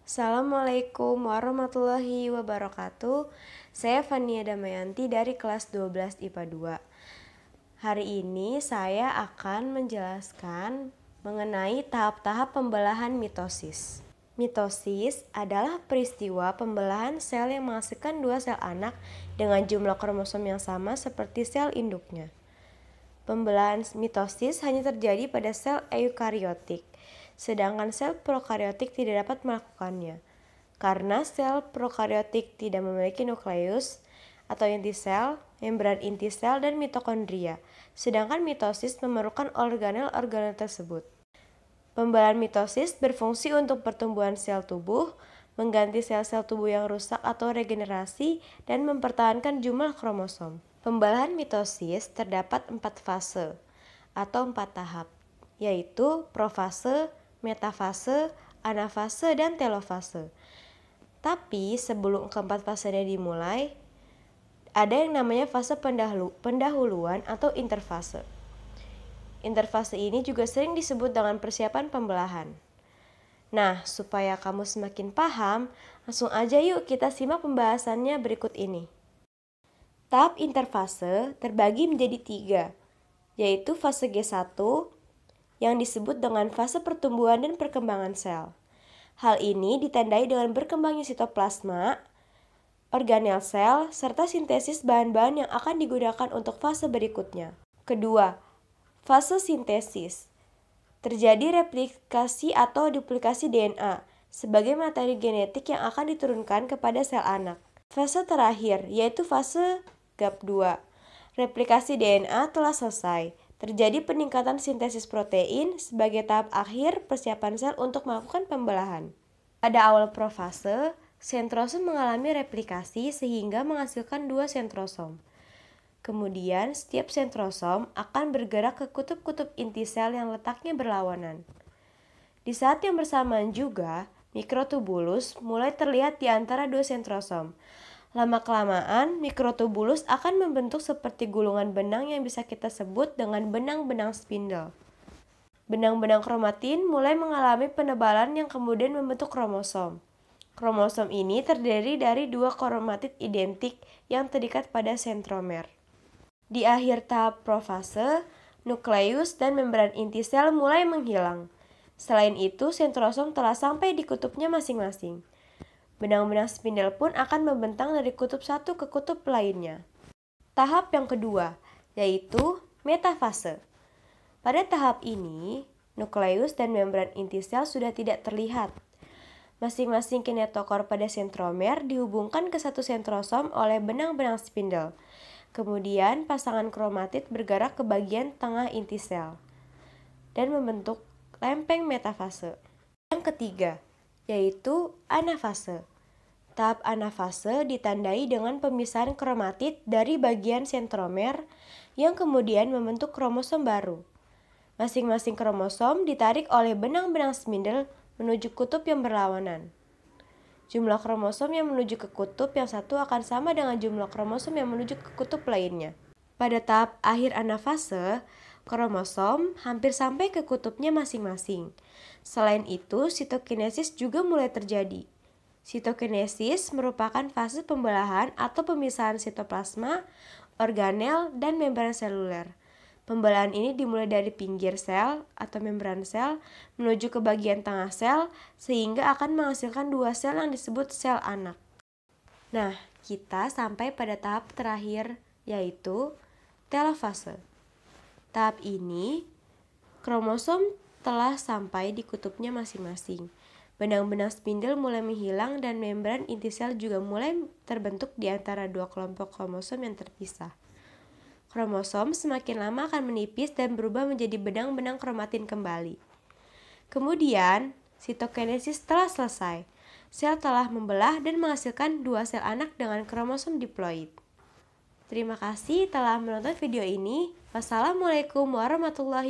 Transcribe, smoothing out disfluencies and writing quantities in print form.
Assalamualaikum warahmatullahi wabarakatuh. Saya Fania Damayanti dari kelas 12 IPA 2. Hari ini saya akan menjelaskan mengenai tahap-tahap pembelahan mitosis. Mitosis adalah peristiwa pembelahan sel yang menghasilkan dua sel anak dengan jumlah kromosom yang sama seperti sel induknya. Pembelahan mitosis hanya terjadi pada sel eukariotik, sedangkan sel prokariotik tidak dapat melakukannya. Karena sel prokariotik tidak memiliki nukleus atau inti sel, membran inti sel, dan mitokondria, sedangkan mitosis memerlukan organel-organel tersebut. Pembelahan mitosis berfungsi untuk pertumbuhan sel tubuh, mengganti sel-sel tubuh yang rusak atau regenerasi, dan mempertahankan jumlah kromosom. Pembelahan mitosis terdapat 4 fase atau 4 tahap, yaitu profase, metafase, anafase, dan telofase. Tapi sebelum keempat fasenya dimulai, ada yang namanya fase pendahuluan atau interfase. Interfase ini juga sering disebut dengan persiapan pembelahan. Nah, supaya kamu semakin paham, langsung aja yuk kita simak pembahasannya berikut ini. Tahap interfase terbagi menjadi 3, yaitu fase G1 yang disebut dengan fase pertumbuhan dan perkembangan sel. Hal ini ditandai dengan berkembangnya sitoplasma, organel sel, serta sintesis bahan-bahan yang akan digunakan untuk fase berikutnya. Kedua, fase sintesis. Terjadi replikasi atau duplikasi DNA sebagai materi genetik yang akan diturunkan kepada sel anak. Fase terakhir yaitu fase GAP2. Replikasi DNA telah selesai. Terjadi peningkatan sintesis protein sebagai tahap akhir persiapan sel untuk melakukan pembelahan. Pada awal profase, sentrosom mengalami replikasi sehingga menghasilkan 2 sentrosom. Kemudian, setiap sentrosom akan bergerak ke kutub-kutub inti sel yang letaknya berlawanan. Di saat yang bersamaan juga, mikrotubulus mulai terlihat di antara 2 sentrosom. Lama-kelamaan, mikrotubulus akan membentuk seperti gulungan benang yang bisa kita sebut dengan benang-benang spindle. Benang-benang kromatin mulai mengalami penebalan yang kemudian membentuk kromosom. Kromosom ini terdiri dari 2 kromatid identik yang terikat pada sentromer. Di akhir tahap profase, nukleus dan membran inti sel mulai menghilang. Selain itu, sentrosom telah sampai di kutubnya masing-masing. Benang-benang spindle pun akan membentang dari kutub satu ke kutub lainnya. Tahap yang kedua, yaitu metafase. Pada tahap ini, nukleus dan membran inti sel sudah tidak terlihat. Masing-masing kinetokor pada sentromer dihubungkan ke satu sentrosom oleh benang-benang spindle. Kemudian, pasangan kromatid bergerak ke bagian tengah inti sel dan membentuk lempeng metafase. Yang ketiga, yaitu anafase. Tahap anafase ditandai dengan pemisahan kromatid dari bagian sentromer yang kemudian membentuk kromosom baru. Masing-masing kromosom ditarik oleh benang-benang spindle menuju kutub yang berlawanan. Jumlah kromosom yang menuju ke kutub yang satu akan sama dengan jumlah kromosom yang menuju ke kutub lainnya. Pada tahap akhir anafase, kromosom hampir sampai ke kutubnya masing-masing. Selain itu, sitokinesis juga mulai terjadi. Sitokinesis merupakan fase pembelahan atau pemisahan sitoplasma, organel, dan membran seluler. Pembelahan ini dimulai dari pinggir sel atau membran sel menuju ke bagian tengah sel sehingga akan menghasilkan 2 sel yang disebut sel anak. Nah, kita sampai pada tahap terakhir yaitu telofase. Tahap ini, kromosom telah sampai di kutubnya masing-masing. Benang-benang spindle mulai menghilang dan membran inti sel juga mulai terbentuk di antara 2 kelompok kromosom yang terpisah. Kromosom semakin lama akan menipis dan berubah menjadi benang-benang kromatin kembali. Kemudian, sitokinesis telah selesai. Sel telah membelah dan menghasilkan 2 sel anak dengan kromosom diploid. Terima kasih telah menonton video ini. Wassalamualaikum warahmatullahi wabarakatuh.